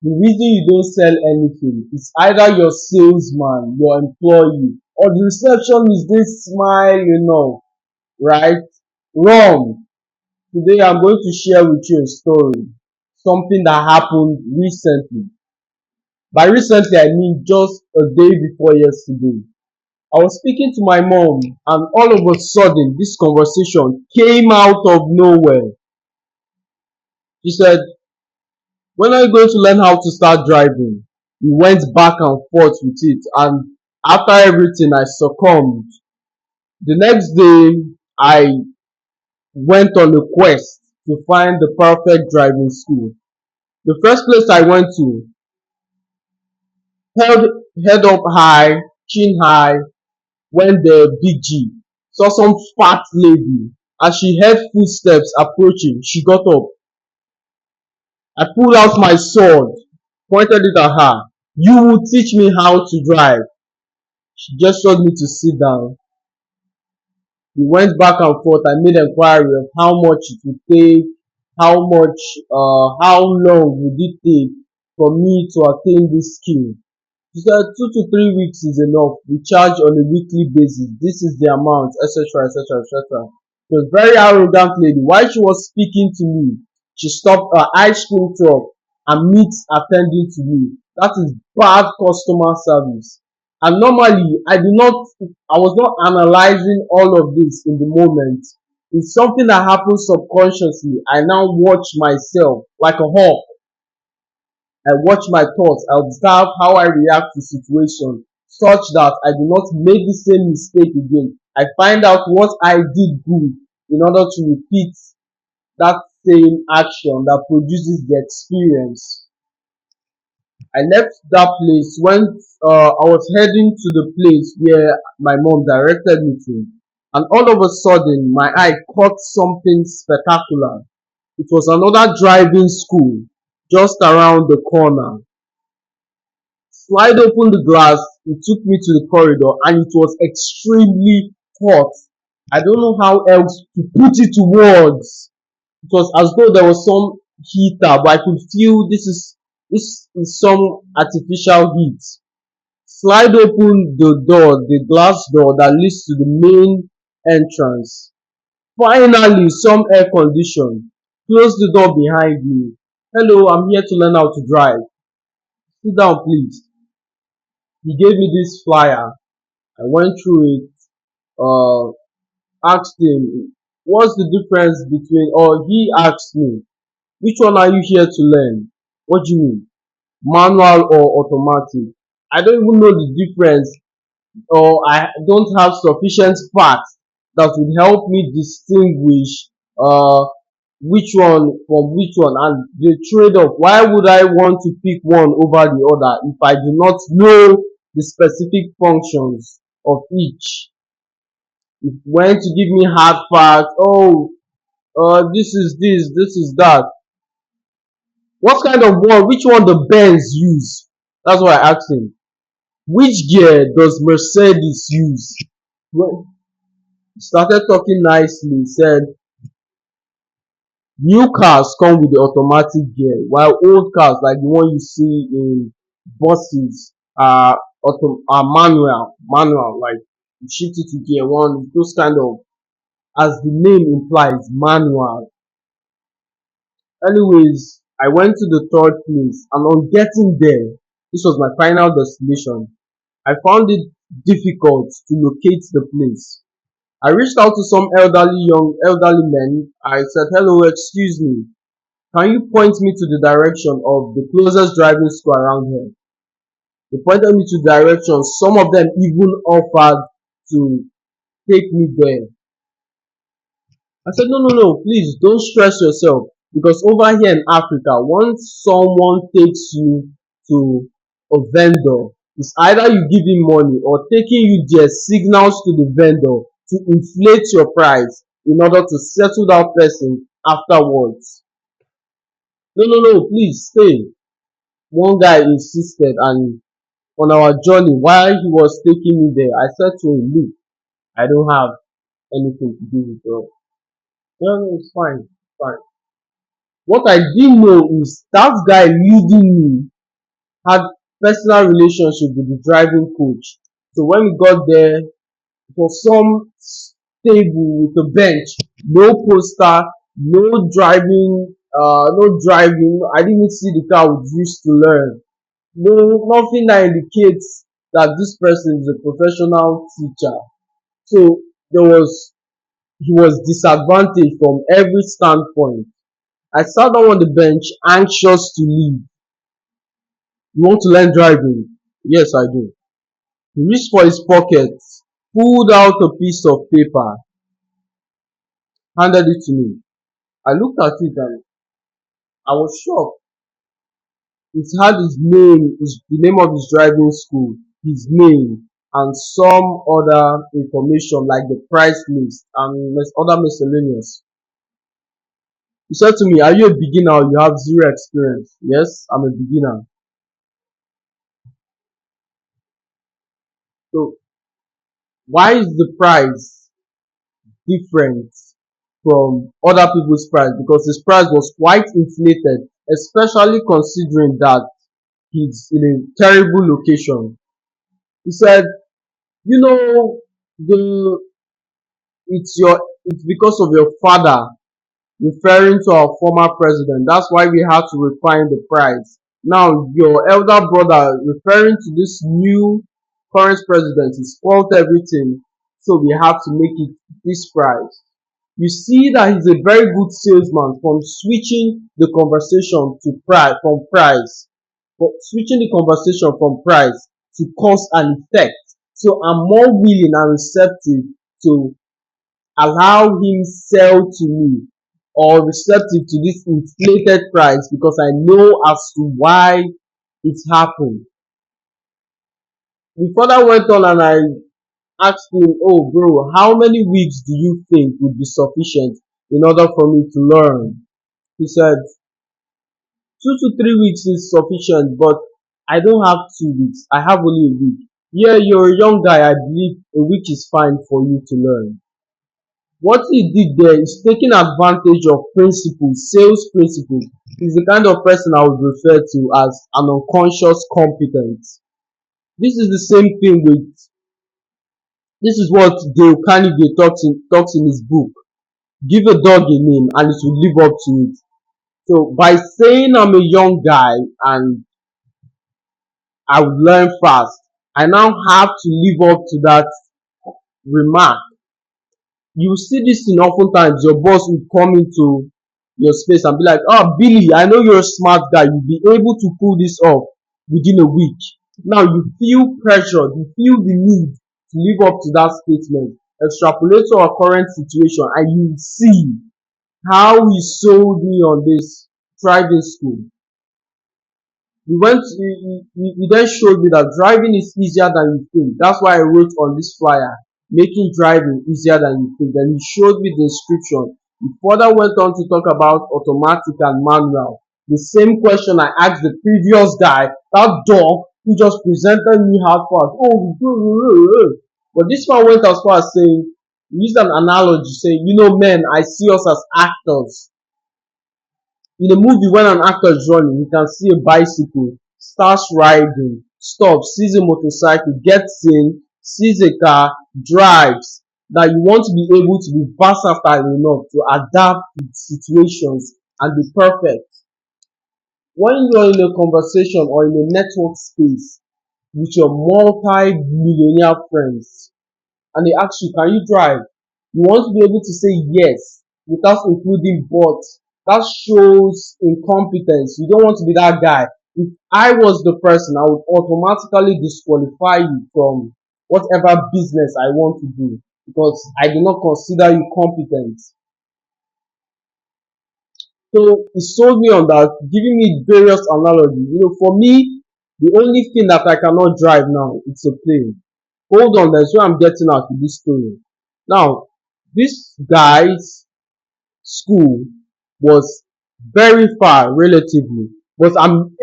The reason you don't sell anything is either your salesman, your employee, or the receptionist dey smile enough, right? Wrong. Today I'm going to share with you a story, something that happened recently. By recently I mean just a day before yesterday. I was speaking to my mom and all of a sudden this conversation came out of nowhere. She said, "When are you going to learn how to start driving?" We went back and forth with it, and after everything I succumbed. The next day I went on a quest to find the perfect driving school. The first place I went to, held head up high, chin high, went there, big G. Saw some fat lady. As she heard footsteps approaching, she got up. I pulled out my sword, pointed it at her. "You will teach me how to drive." She gestured me to sit down. We went back and forth. I made enquiry of how much it would take, how long would it take for me to attain this skill. She said 2 to 3 weeks is enough. We charge on a weekly basis. This is the amount, etc., etc., etc. She was a very arrogant lady. While she was speaking to me, she stopped her ice cream truck and meet attending to me. That is bad customer service. And normally, I was not analyzing all of this in the moment. It's something that happens subconsciously. I now watch myself like a hawk. I watch my thoughts. I observe how I react to situations such that I do not make the same mistake again. I find out what I did good in order to repeat that same action that produces the experience. I left that place when I was heading to the place where my mom directed me to. And all of a sudden, my eye caught something spectacular. It was another driving school just around the corner. Slide open the glass, it took me to the corridor and it was extremely hot. I don't know how else to put it to words. It was as though there was some heater, but I could feel this is some artificial heat. Slide open the door, the glass door that leads to the main entrance. Finally, some air condition. Close the door behind me. "Hello, I'm here to learn how to drive. Sit down, please." He gave me this flyer. I went through it, uh, asked him, "What's the difference between," or he asked me, "Which one are you here to learn?" "What do you mean? Manual or automatic?" I don't even know the difference, or I don't have sufficient facts that would help me distinguish uh, which one from which one, and the trade-off. Why would I want to pick one over the other if I do not know the specific functions of each? If you want to give me hard facts, "Oh, this is this is that." What kind of one? Which one the Benz use? That's what I asked him. "Which gear does Mercedes use?" Well, he started talking nicely. He said, "New cars come with the automatic gear, while old cars, like the one you see in buses, are manual. Like you shift it to gear one, those kind of, as the name implies, manual." Anyways, I went to the third place, and on getting there, this was my final destination. I found it difficult to locate the place. I reached out to some elderly men. I said, "Hello, excuse me. Can you point me to the direction of the closest driving school around here?" They pointed me to directions. Some of them even offered to take me there. I said, "No, no, no, please don't stress yourself. Because over here in Africa, once someone takes you to a vendor, it's either you give him money or taking you there signals to the vendor to inflate your price in order to settle that person afterwards." "No, no, no, please stay." One guy insisted, and on our journey, while he was taking me there, I said to him, "Look, I don't have anything to do with it." "No, no, it's fine, it's fine." What I didn't know is that guy leading me had personal relationship with the driving coach. So when we got there, it was some table with a bench, no poster, no driving. I didn't even see the car we used to learn. No, nothing that indicates that this person is a professional teacher. So there was he was disadvantaged from every standpoint. I sat down on the bench, anxious to leave. You want to learn driving? Yes, I do. He reached for his pocket, pulled out a piece of paper, handed it to me. I looked at it and I was shocked. It had the name of his driving school, his name, and some other information like the price list and other miscellaneous. He said to me, "Are you a beginner or you have zero experience?" Yes, I'm a beginner. So why is the price different from other people's price? Because his price was quite inflated, especially considering that he's in a terrible location. He said, "You know, the it's because of your father," referring to our former president. "That's why we had to refine the price. Now your elder brother," referring to this new current president, "he spoiled everything, so we have to make it this price." You see that he's a very good salesman from switching the conversation to price from price, for switching the conversation from price to cause and effect. So I'm more willing and receptive to allow him sell to me or receptive to this inflated price because I know as to why it happened. We further went on and I asked him, "Oh, bro, how many weeks do you think would be sufficient in order for me to learn?" He said, 2 to 3 weeks is sufficient, but I don't have 2 weeks. I have only a week. Yeah, you're a young guy. I believe a week is fine for you to learn. What he did there is taking advantage of principles, sales principles. He's the kind of person I would refer to as an unconscious competence. This is the same thing with this is what Dale Carnegie talks in his book. Give a dog a name and it will live up to it. So by saying I'm a young guy and I would learn fast, I now have to live up to that remark. You see this thing oftentimes. Your boss will come into your space and be like, "Oh, Billy, I know you're a smart guy. You'll be able to pull this off within a week." Now you feel pressured, you feel the need to live up to that statement. Extrapolate to our current situation and you see how he sold me on this driving school. He then showed me that driving is easier than you think. That's why I wrote on this flyer, "Making driving easier than you think." Then he showed me the inscription. He further went on to talk about automatic and manual. The same question I asked the previous guy, that dog who just presented me how fast. Oh, but this one went as far as saying, he used an analogy saying, "Men, I see us as actors. In a movie, when an actor is running, you can see a bicycle, starts riding, stops, sees a motorcycle, gets in, sees a car, drives. That you want to be able to be versatile enough to adapt to situations and be perfect. When you're in a conversation or in a network space with your multi-millionaire friends and they ask you, "Can you drive?" You want to be able to say yes without including but. That shows incompetence. You don't want to be that guy. If I was the person, I would automatically disqualify you from whatever business I want to do because I do not consider you competent. So he sold me on that, giving me various analogies. For me, the only thing that I cannot drive now is a plane. Hold on, that's where I'm getting at with this story. Now, this guy's school was very far relatively, but I'm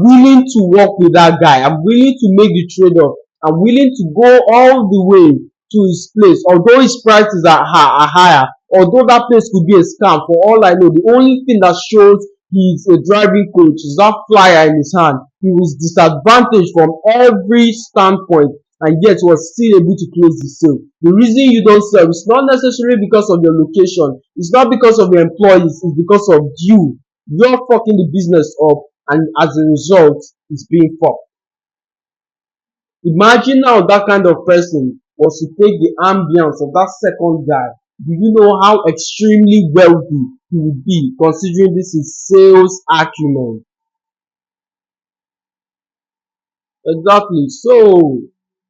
willing to work with that guy. I'm willing to make the trade-off. I'm willing to go all the way to his place, although his prices are higher, although that place could be a scam. For all I know, the only thing that shows He's a driving coach. He's that flyer in his hand. He was disadvantaged from every standpoint and yet was still able to close the sale. The reason you don't sell is not necessarily because of your location. It's not because of your employees. It's because of you. You're fucking the business up, and as a result, it's being fucked. Imagine now that kind of person was to take the ambience of that second guy. Do you know how extremely wealthy he would be considering this is sales acumen? Exactly. So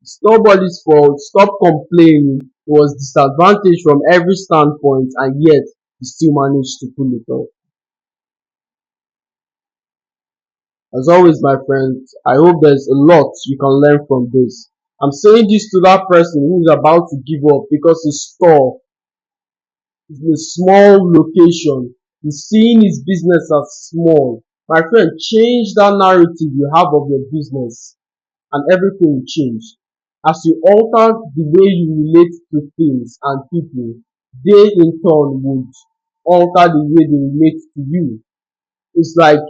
it's nobody's fault. Stop complaining. He was disadvantaged from every standpoint and yet he still managed to pull it off. As always, my friends, I hope there's a lot you can learn from this. I'm saying this to that person who's about to give up because his store is in a small location. He's seeing his business as small. My friend, change that narrative you have of your business and everything will change. As you alter the way you relate to things and people, they in turn would alter the way they relate to you. It's like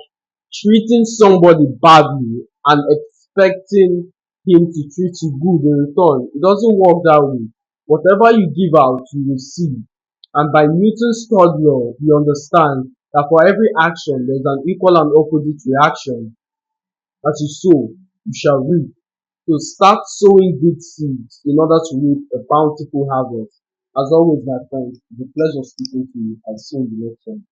treating somebody badly and expecting him to treat you good in return. It doesn't work that way. Whatever you give out, you receive. And by Newton's third law, we understand that for every action, there's an equal and opposite reaction. As you sow, you shall reap. So start sowing good seeds in order to reap a bountiful harvest. As always, my friends, it's a pleasure speaking to you. I'll see you in the next one.